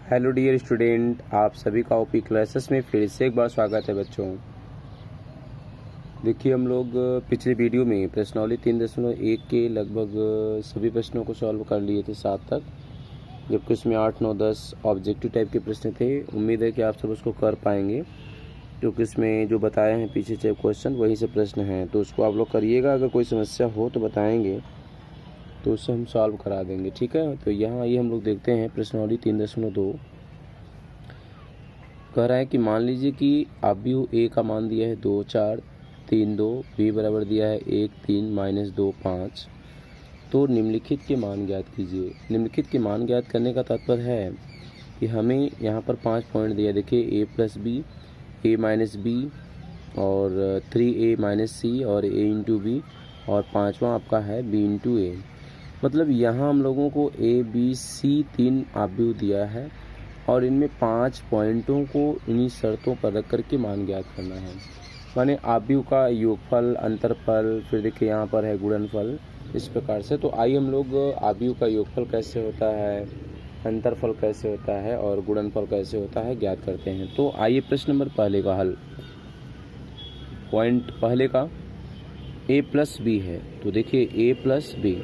Hello dear student, आप सभी का ओपी क्लासेस में फिर से एक बार स्वागत है बच्चों। देखिए, हम लोग पिछले वीडियो में प्रश्नावली 3.1 के लगभग सभी प्रश्नों को सॉल्व कर लिए थे 7 तक, जबकि उसमें 8, 9, 10 ऑब्जेक्टिव टाइप के प्रश्न थे। उम्मीद है कि आप सब उसको कर पाएंगे, क्योंकि उसमें जो बताए हैं पीछे से क्वेश्चन वहीं से प्रश्न हैं, तो उसको आप लोग करिएगा। अगर कोई समस्या हो तो बताएंगे, तो उससे हम सॉल्व करा देंगे, ठीक है। तो यहाँ आइए हम लोग देखते हैं प्रश्नावली 3.2। कह रहा है कि मान लीजिए कि अवयव ए का मान दिया है 2, 4, 3, 2, बी बराबर दिया है 1, 3, -2, 5। तो निम्नलिखित के मान ज्ञात कीजिए। निम्नलिखित के मान ज्ञात करने का तात्पर्य है कि हमें यहाँ पर 5 पॉइंट दिया। देखिए, a+b, a-b और 3a-c और a×b, और 5वां आपका है b×a। मतलब यहाँ हम लोगों को a, b, c 3 अवयव दिया है और इनमें 5 पॉइंटों को इन्हीं शर्तों पर रख करके मान ज्ञात करना है। माने अवयव का योगफल, अंतरफल, फिर देखिए यहाँ पर है गुणनफल, इस प्रकार से। तो आइए हम लोग अवयव का योगफल कैसे होता है, अंतरफल कैसे होता है और गुणनफल कैसे होता है ज्ञात करते हैं। तो आइए प्रश्न नंबर पहले का हल। पॉइंट पहले का a+b है, तो देखिए a+b,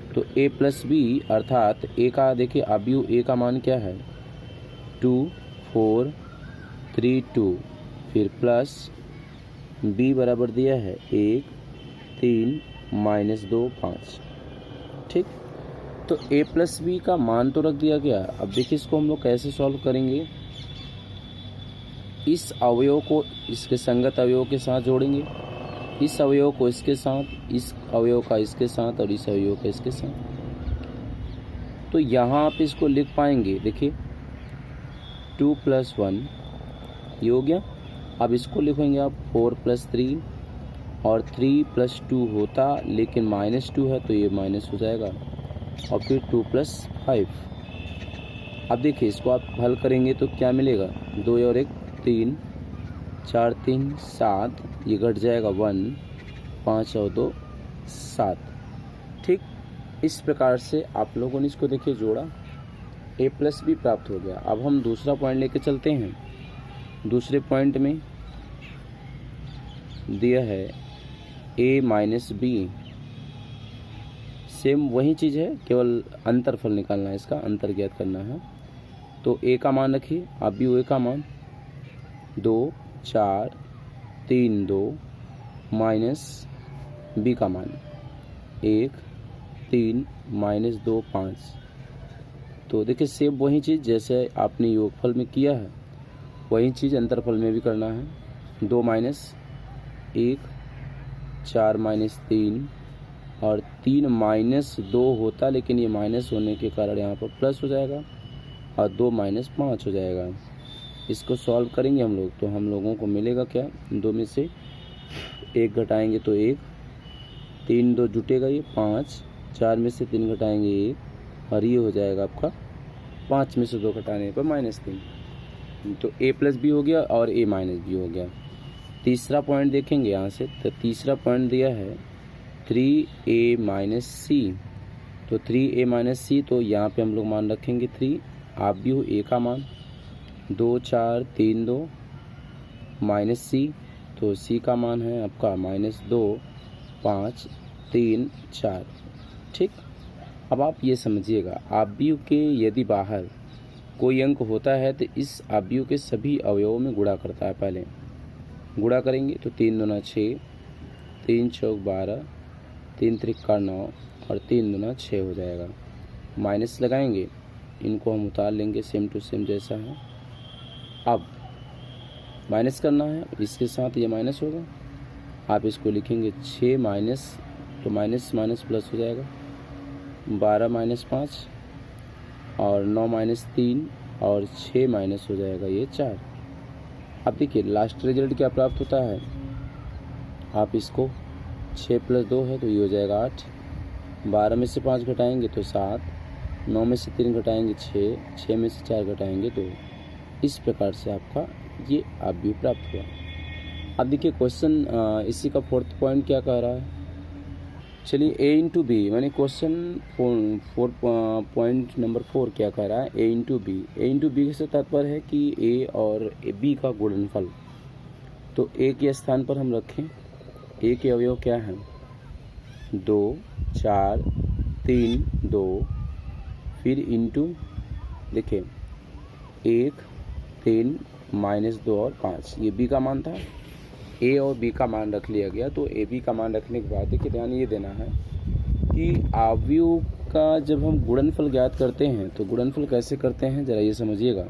तो a+b अर्थात a का देखिए अवयव a का मान क्या है 2, 4, 3, 2, फिर प्लस b बराबर दिया है 1, 3, -2, 5। ठीक, तो a+b का मान तो रख दिया गया। अब देखिए इसको हम लोग कैसे सॉल्व करेंगे। इस अवयव को इसके संगत अवयव के साथ जोड़ेंगे, इस अवयव को इसके साथ, इस अवयव का इसके साथ और इस अवयव का इसके साथ। तो यहाँ आप इसको लिख पाएंगे। देखिए 2 + 1 ये हो गया। अब इसको लिखेंगे आप 4 + 3, और 3 + 2 होता, लेकिन -2 है तो ये माइनस हो जाएगा, और फिर 2 + 5। अब देखिए इसको आप हल करेंगे तो क्या मिलेगा, 2 और 1 3, 4 3 7, ये घट जाएगा 1, 5 और 2 7। ठीक, इस प्रकार से आप लोगों ने इसको देखिए जोड़ा, a+b प्राप्त हो गया। अब हम दूसरा पॉइंट लेके चलते हैं। दूसरे पॉइंट में दिया है a-b, सेम वही चीज़ है, केवल अंतरफल निकालना है, इसका अंतर ज्ञात करना है। तो a का मान रखिए, अवयव a का मान 2, 4, 3, 2 माइनस b का मान 1, 3, -2, 5। तो देखिए सेम वही चीज़ जैसे आपने योगफल में किया है, वही चीज़ अंतरफल में भी करना है। 2 - 1, 4 - 3, और 3 - 2 होता, लेकिन ये माइनस होने के कारण यहाँ पर प्लस हो जाएगा, और 2 - 5 हो जाएगा। इसको सॉल्व करेंगे हम लोग, तो हम लोगों को मिलेगा क्या, 2 में से 1 घटाएंगे तो 1, 3 2 जुटेगा ये 5, 4 में से 3 घटाएंगे 1, और ये हो जाएगा आपका 5 में से 2 घटाने पर -3। तो a+b हो गया और a-b हो गया। तीसरा पॉइंट देखेंगे यहाँ से, तो तीसरा पॉइंट दिया है 3a-c। तो 3a-c, तो यहाँ पे हम लोग मान रखेंगे 3, अवयव a का मान 2, 4, 3, 2 -c, तो c का मान है आपका -2, 5, 3, 4। ठीक, अब आप ये समझिएगा, अवयव के यदि बाहर कोई अंक होता है तो इस अवयव के सभी अवयवों में गुणा करता है। पहले गुणा करेंगे तो 3 दूना 6, 3 चौक 12, 3 त्रिका 9, और 3 दूना 6 हो जाएगा। माइनस लगाएंगे, इनको हम उतार लेंगे, सेम टू सेम जैसा है। अब माइनस करना है, इसके साथ ये माइनस होगा, आप इसको लिखेंगे 6 माइनस, तो माइनस माइनस प्लस हो जाएगा, 12 - 5, और 9 - 3, और 6 माइनस हो जाएगा ये 4। अब देखिए लास्ट रिजल्ट क्या प्राप्त होता है, आप इसको 6 + 2 है तो ये हो जाएगा 8, 12 में से 5 घटाएंगे तो 7, 9 में से 3 घटाएंगे 6, 6 में से 4 घटाएंगे 2। इस प्रकार से आपका ये अवयव प्राप्त हुआ। अब देखिए क्वेश्चन इसी का 4th पॉइंट क्या कह रहा है, चलिए ए इंटू बी, मैंने क्वेश्चन 4 पॉइंट नंबर 4 क्या कह रहा है, ए इंटू बी। ए इंटू बी से तात्पर्य है कि ए और बी का गुणनफल। तो ए के स्थान पर हम रखें, ए के अवयव क्या हैं, 2 4 3 2, फिर इंटू देखिए 1 3 -2 और 5, ये बी का मान था। ए और बी का मान रख लिया गया। तो ए बी का मान रखने के बाद देखिए ध्यान ये देना है कि अवयव का जब हम गुणनफल ज्ञात करते हैं तो गुणनफल कैसे करते हैं ज़रा ये समझिएगा।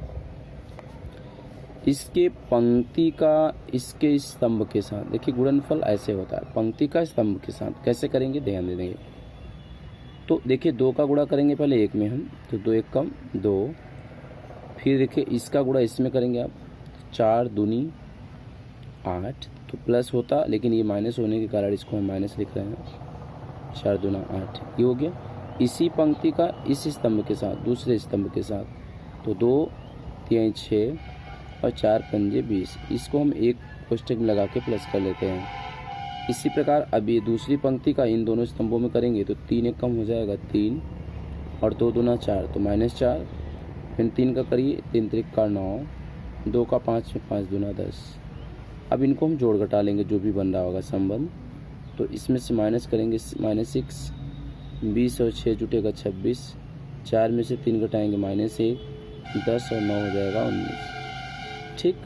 इसके पंक्ति का इसके स्तंभ के साथ, देखिए गुणनफल ऐसे होता है, पंक्ति का स्तंभ के साथ कैसे करेंगे ध्यान दे देंगे। तो देखिए 2 का गुणा करेंगे पहले 1 में हम, तो 2 1 कम 2, फिर देखिए इसका गुणा इसमें करेंगे आप, 4 दूनी 8, तो प्लस होता लेकिन ये माइनस होने के कारण इसको हम माइनस लिख रहे हैं, 4 दूना 8, ये हो गया। इसी पंक्ति का इस स्तंभ के साथ दूसरे स्तंभ के साथ, तो 2 3 6 और 4 पंजे 20, इसको हम एक कोष्ठक में लगा के प्लस कर लेते हैं। इसी प्रकार अब ये दूसरी पंक्ति का इन दोनों स्तंभों में करेंगे तो 3 1 कम हो जाएगा 3 और 2 दूना 4, तो -4, फिर 3 का करिए 3 3 का 9, 2 का 5 में 5 दूना 10। अब इनको हम जोड़ घटा लेंगे जो भी बन रहा होगा संबंध। तो इसमें से माइनस करेंगे -6, 20 और 6 जुटेगा 26, 4 में से 3 घटाएंगे -1, 10 और 9 हो जाएगा 19। ठीक,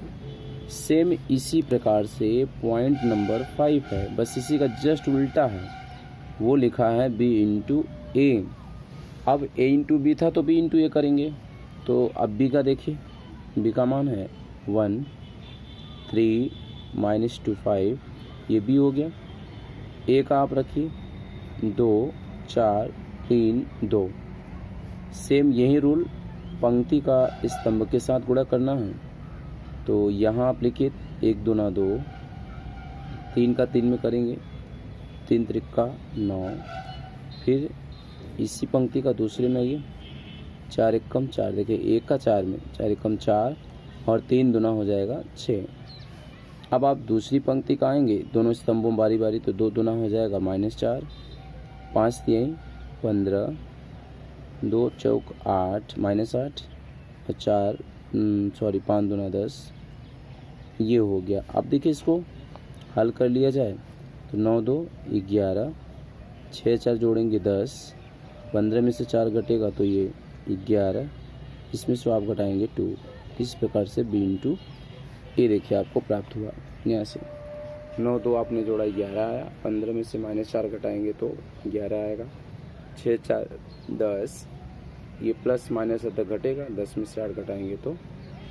सेम इसी प्रकार से पॉइंट नंबर 5 है, बस इसी का जस्ट उल्टा है, वो लिखा है बी इंटू ए। अब ए इंटू बी था तो बी इंटू ए करेंगे। तो अब बी का देखिए, बी का मान है 1 3 -2 5, ये बी हो गया। ए का आप रखिए 2 4 3 2, सेम यही रूल, पंक्ति का स्तंभ के साथ गुणा करना है। तो यहाँ आप लिखिए 1 दूना 2, 3 का 3 में करेंगे, 3 3 का 9, फिर इसी पंक्ति का दूसरे में ये 4 1 कम 4, देखिए 1 का 4 में 4 1 कम 4 और 3 दूना हो जाएगा 6। अब आप दूसरी पंक्ति का आएंगे, दोनों स्तंभों बारी बारी, तो 2 दूना हो जाएगा -4, 5 3 15, 2 चौक 8 -8 और 5 दूना 10, ये हो गया। अब देखिए इसको हल कर लिया जाए तो 9 2 11, 6 4 जोड़ेंगे 10, 15 में से 4 घटेगा तो ये 11, इसमें से आप घटाएंगे 2। इस प्रकार से बी इंटू ए देखिए आपको प्राप्त हुआ। यहाँ से 9 2 आपने जोड़ा 11 आया, 15 में से -4 घटाएंगे तो 11 आएगा, 6 4 10, ये प्लस माइनस तक घटेगा, 10 में से 8 घटाएंगे तो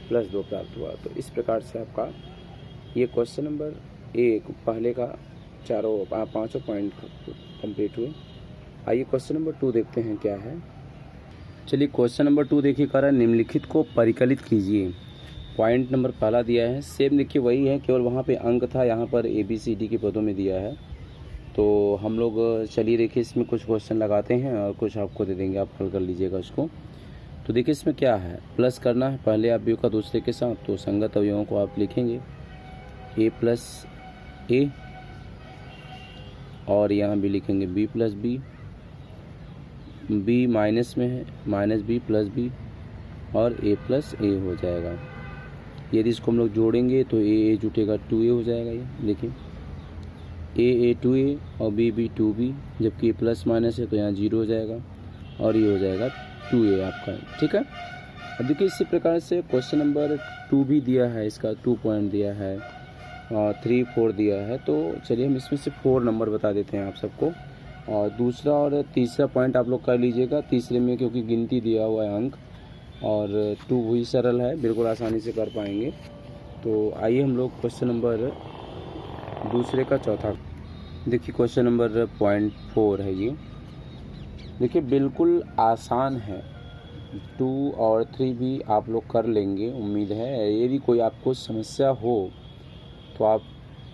+2 प्राप्त हुआ। तो इस प्रकार से आपका ये क्वेश्चन नंबर 1 पहले का 5 पॉइंट कंप्लीट हुए। आइए क्वेश्चन नंबर 2 देखते हैं क्या है। चलिए क्वेश्चन नंबर 2 देखिए, कह रहा है निम्नलिखित को परिकलित कीजिए। पॉइंट नंबर पहला दिया है, सेम देखिए वही है, केवल वहाँ पे अंक था, यहाँ पर ABCD के पदों में दिया है। तो हम लोग चलिए देखिए इसमें कुछ क्वेश्चन लगाते हैं और कुछ आपको दे देंगे, आप हल कर लीजिएगा उसको। तो देखिए इसमें क्या है, प्लस करना है पहले अवयव का दूसरे के साथ, तो संगत अवयवों को आप लिखेंगे A + A और यहाँ भी लिखेंगे B + B, B माइनस में है -B + B और A + A हो जाएगा। यदि इसको हम लोग जोड़ेंगे तो A जुटेगा 2A हो जाएगा। ये देखिए A 2A और B 2B, जबकि प्लस माइनस है तो यहाँ 0 हो जाएगा और ये हो जाएगा 2A आपका, ठीक है। अब देखिए इसी प्रकार से क्वेश्चन नंबर 2 भी दिया है, इसका 2 पॉइंट दिया है और 3 4 दिया है। तो चलिए हम इसमें से 4 नंबर बता देते हैं आप सबको, और दूसरा और तीसरा पॉइंट आप लोग कर लीजिएगा। तीसरे में क्योंकि गिनती दिया हुआ है अंक, और 2 भी सरल है, बिल्कुल आसानी से कर पाएंगे। तो आइए हम लोग क्वेश्चन नंबर दूसरे का चौथा देखिए, क्वेश्चन नंबर पॉइंट 4 है ये। देखिए बिल्कुल आसान है, 2 और 3 भी आप लोग कर लेंगे उम्मीद है। यदि कोई आपको समस्या हो तो आप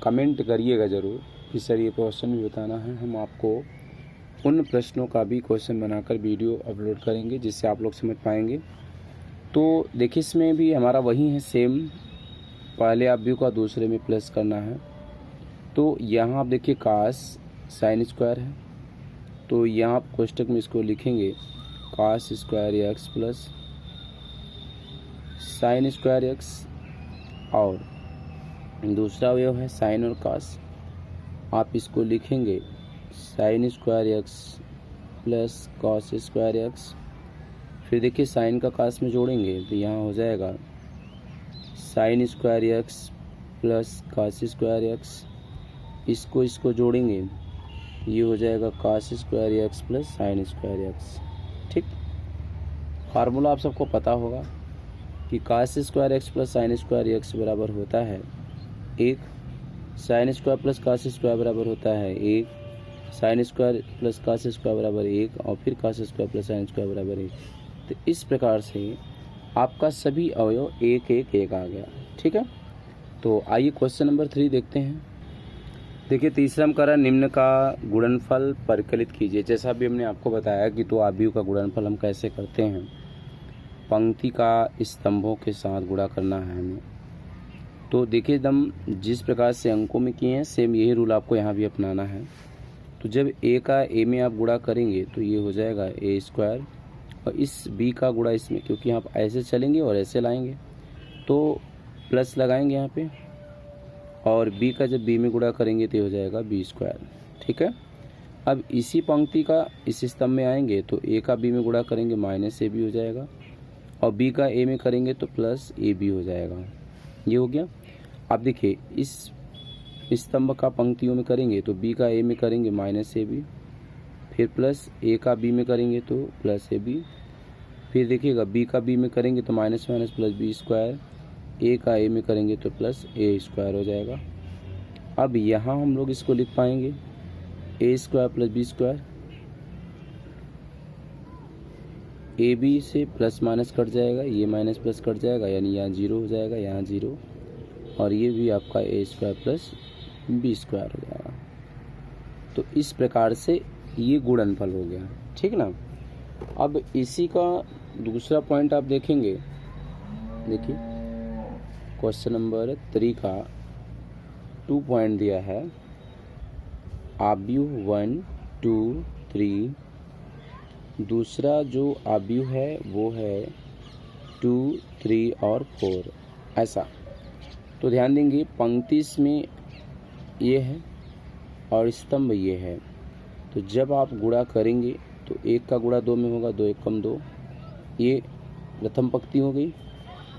कमेंट करिएगा ज़रूर कि सर ये क्वेश्चन भी बताना है, हम आपको उन प्रश्नों का भी क्वेश्चन बनाकर वीडियो अपलोड करेंगे जिससे आप लोग समझ पाएंगे। तो देखिए इसमें भी हमारा वही है सेम, पहले अवयव का दूसरे में प्लस करना है। तो यहाँ आप देखिए cos sin² है, तो यहाँ आप कोष्टक में इसको लिखेंगे cos square x plus sine square x, और दूसरा अवयव है साइन और cos, आप इसको लिखेंगे sine square x plus cos square x. फिर देखिए साइन का cos में जोड़ेंगे तो यहाँ हो जाएगा sine square x plus cos square x, इसको जोड़ेंगे ये हो जाएगा cos square x plus sine square x. ठीक, फार्मूला आप सबको पता होगा कि cos square x plus sine square x बराबर होता है 1, sine square plus cos square बराबर होता है 1, sine square plus cos square बराबर 1, और फिर cos square plus sine square बराबर 1। तो इस प्रकार से आपका सभी अवयव 1 1 1 आ गया। ठीक है, तो आइए क्वेश्चन नंबर 3 देखते हैं। देखिए तीसरा हम कर रहे हैं निम्न का गुणनफल परिकलित कीजिए। जैसा भी हमने आपको बताया कि तो आव्यूह का गुणनफल हम कैसे करते हैं, पंक्ति का स्तंभों के साथ गुणा करना है हमें। तो देखिए एकदम जिस प्रकार से अंकों में किए हैं सेम यही रूल आपको यहाँ भी अपनाना है। तो जब a का a में आप गुणा करेंगे तो ये हो जाएगा a स्क्वायर, और इस b का गुणा इसमें, क्योंकि आप ऐसे चलेंगे और ऐसे लाएंगे तो प्लस लगाएंगे यहाँ पे, और b का जब b में गुणा करेंगे तो ये हो जाएगा b स्क्वायर। ठीक है, अब इसी पंक्ति का इस स्तंभ में आएंगे तो a का b में गुणा करेंगे माइनस ab हो जाएगा, और b का a में करेंगे तो प्लस ab हो जाएगा। ये हो गया। अब देखिए इस स्तंभ का पंक्तियों में करेंगे तो b का a में करेंगे माइनस ab, फिर प्लस a का b में करेंगे तो प्लस ab, फिर देखिएगा b का b में करेंगे तो minus minus plus b square, a का a में करेंगे तो प्लस a स्क्वायर हो जाएगा। अब यहाँ हम लोग इसको लिख पाएंगे a square plus b square, A B से प्लस माइनस कट जाएगा, ये माइनस प्लस कट जाएगा, यानी यहाँ 0 हो जाएगा, यहाँ 0, और ये भी आपका a square plus b square हो जाएगा। तो इस प्रकार से ये गुणनफल हो गया। ठीक ना। अब इसी का दूसरा पॉइंट आप देखेंगे, देखिए क्वेश्चन नंबर 3 का 2 पॉइंट दिया है, आव्यूह 1 2 3, दूसरा जो आव्यूह है वो है 2 3 और 4, ऐसा। तो ध्यान देंगे पंक्ति इसमें ये है और स्तंभ ये है, तो जब आप गुणा करेंगे तो 1 का गुणा 2 में होगा, 2 1 कम 2, ये प्रथम पंक्ति हो गई।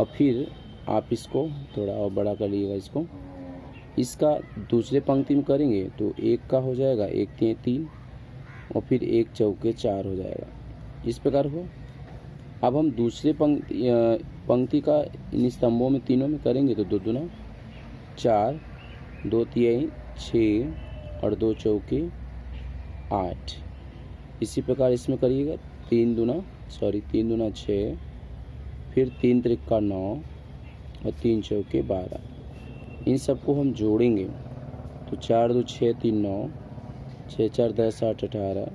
और फिर आप इसको थोड़ा और बड़ा कर लीजिएगा, इसका दूसरे पंक्ति में करेंगे तो 1 का हो जाएगा 1 3 3, और फिर 1 चौके 4 हो जाएगा। इस प्रकार हो। अब हम दूसरे पंक्ति का इन स्तंभों में तीनों में करेंगे तो 2 दूना 4, 2 तिहाई 6, और 2 चौके 8। इसी प्रकार इसमें करिएगा 3 दूना 6, फिर 3 त्रिका 9, और 3 चौके 12। इन सबको हम जोड़ेंगे तो 4 2 6 3 9, 6 4 10 8 18,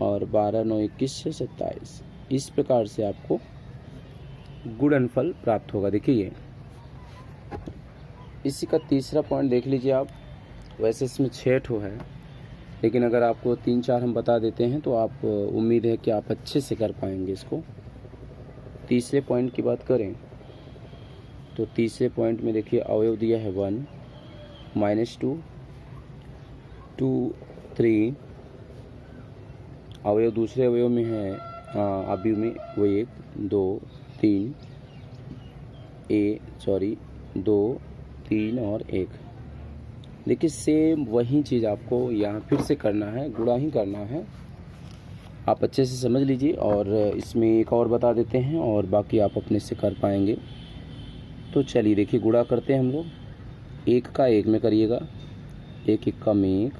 और 12 9 21 6 27। इस प्रकार से आपको गुणनफल प्राप्त होगा। देखिए इसी का तीसरा पॉइंट देख लीजिए आप। वैसे इसमें 6 ठो है, लेकिन अगर आपको 3 4 हम बता देते हैं तो आप उम्मीद है कि आप अच्छे से कर पाएंगे इसको। तीसरे पॉइंट की बात करें तो तीसरे पॉइंट में देखिए अवयव दिया है 1 -2 2 3, अवयव दूसरे अवयव में है आव्यूह में वो 1 2 3 2 3 और 1। देखिए सेम वही चीज़ आपको यहाँ फिर से करना है, गुणा ही करना है। आप अच्छे से समझ लीजिए, और इसमें एक और बता देते हैं और बाकी आप अपने से कर पाएंगे। तो चलिए देखिए गुणा करते हैं हम लोग। 1 का 1 में करिएगा, 1 1 का 1,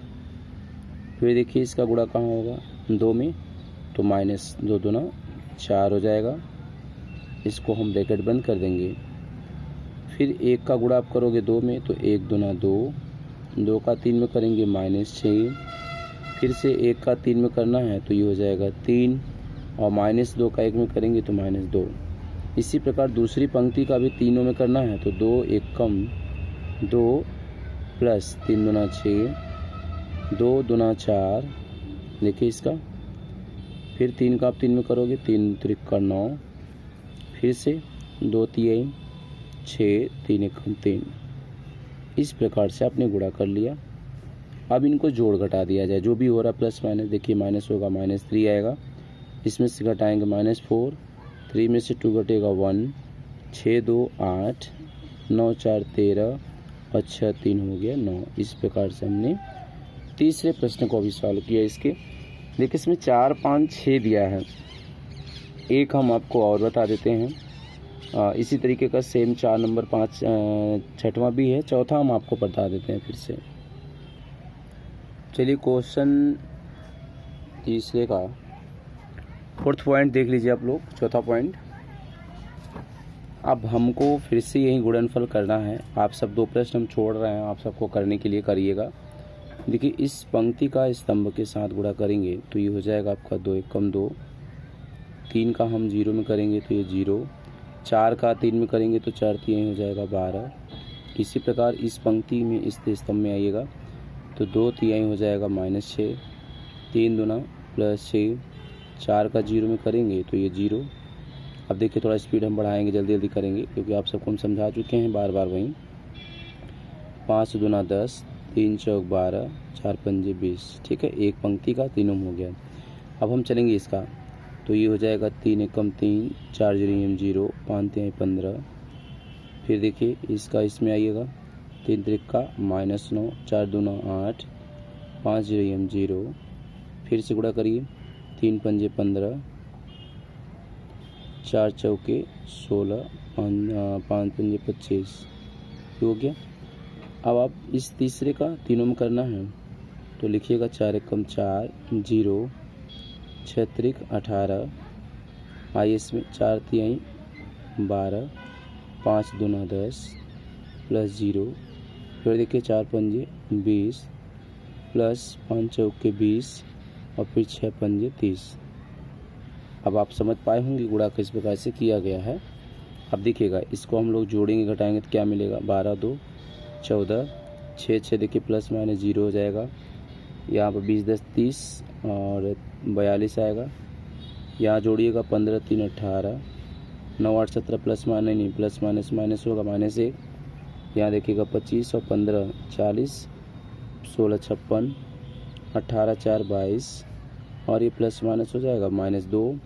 फिर देखिए इसका गुणा कहाँ होगा 2 में, तो -2 दूना 4 हो जाएगा। इसको हम ब्रैकेट बंद कर देंगे। फिर 1 का गुणा आप करोगे 2 में तो 1 दूना 2, 2 का 3 में करेंगे -6, फिर से 1 का 3 में करना है तो ये हो जाएगा 3, और -2 का 1 में करेंगे तो -2। इसी प्रकार दूसरी पंक्ति का भी तीनों में करना है तो 2 1 कम 2 प्लस 3 दूना 6, 2 दूना 4, देखिए इसका, फिर 3 का आप 3 में करोगे, 3 त्रिक का 9, फिर से 2 तिहाई 6, 3 एकम 3। इस प्रकार से आपने गुणा कर लिया। अब इनको जोड़ घटा दिया जाए, जो भी हो रहा प्लस माइनस। देखिए माइनस होगा -3 आएगा, इसमें से घटाएंगे -4, 3 में से 2 घटेगा 1, 6 2 8, 9 4 13 और 6 3 हो गया 9। इस प्रकार से हमने तीसरे प्रश्न को भी सॉल्व किया। इसके देखिए इसमें 4 5 6 दिया है, एक हम आपको और बता देते हैं। इसी तरीके का सेम 4 नंबर 5 छठवां भी है, चौथा हम आपको बता देते हैं फिर से। चलिए क्वेश्चन तीसरे का 4th पॉइंट देख लीजिए आप लोग। चौथा पॉइंट, अब हमको फिर से यही गुणनफल करना है। आप सब 2 प्रश्न हम छोड़ रहे हैं, आप सबको करने के लिए करिएगा। देखिए इस पंक्ति का स्तंभ के साथ गुणा करेंगे तो ये हो जाएगा आपका 2 एकम 2, 3 का हम 0 में करेंगे तो ये 0, 4 का 3 में करेंगे तो 4 3 हो जाएगा 12। इसी प्रकार इस पंक्ति में इस स्तंभ में आइएगा तो 2 तिहाई हो जाएगा -6, 3 दूना +6, 4 का 0 में करेंगे तो ये 0। अब देखिए थोड़ा स्पीड हम बढ़ाएंगे, जल्दी जल्दी करेंगे क्योंकि आप सबको हम समझा चुके हैं बार बार वहीं। 5 दूना 10, 3 चौक 12, 4 पंजे 20। ठीक है, एक पंक्ति का तीनों हो गया। अब हम चलेंगे इसका, तो ये हो जाएगा 3 एकम 3, 4 0 0, 5 तिहाई 15। फिर देखिए इसका इसमें आइएगा, 3 त्रिक का -9, 4 दूना 8, 5 0 0। फिर से गुणा करिए, 3 पंजे 15, 4 चौके 16, 5 पंजे 25 हो गया। अब आप इस तीसरे का तीनों में करना है तो लिखिएगा 4 एकम 4 0, 6 त्रिक 18, आई इसमें 4 तिहाई 12, 5 दूना 10 +0। फिर देखिए 4 पंजे 20 प्लस 5 चौके 20 और फिर 6 पंजे 30। अब आप समझ पाए होंगे गुणा किस प्रकार से किया गया है। अब देखिएगा इसको हम लोग जोड़ेंगे घटाएंगे तो क्या मिलेगा, 12 2 14, 6 6 देखिए प्लस माइनस 0 हो जाएगा। यहाँ पर 20 10 30 और 42 आएगा। यहाँ जोड़िएगा 15 3 18, 9 8 17 प्लस माइनस नहीं, प्लस माइनस माइनस होगा -1। यहाँ देखिएगा 25 और 15 40, 16 56, 18 4 22 और ये प्लस माइनस हो जाएगा -2,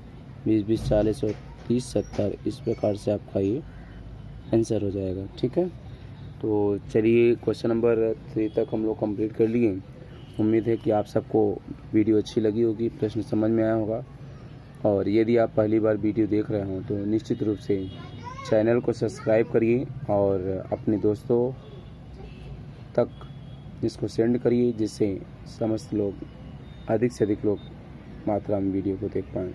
20 20 40 और 30 70। इस प्रकार से आपका ये आंसर हो जाएगा। ठीक है, तो चलिए क्वेश्चन नंबर 3 तक हम लोग कंप्लीट कर लिए। उम्मीद है कि आप सबको वीडियो अच्छी लगी होगी, प्रश्न समझ में आया होगा। और यदि आप पहली बार वीडियो देख रहे हो तो निश्चित रूप से चैनल को सब्सक्राइब करिए और अपने दोस्तों तक इसको सेंड करिए, जिससे समस्त लोग, अधिक से अधिक लोग मात्रा में वीडियो को देख पाएँ।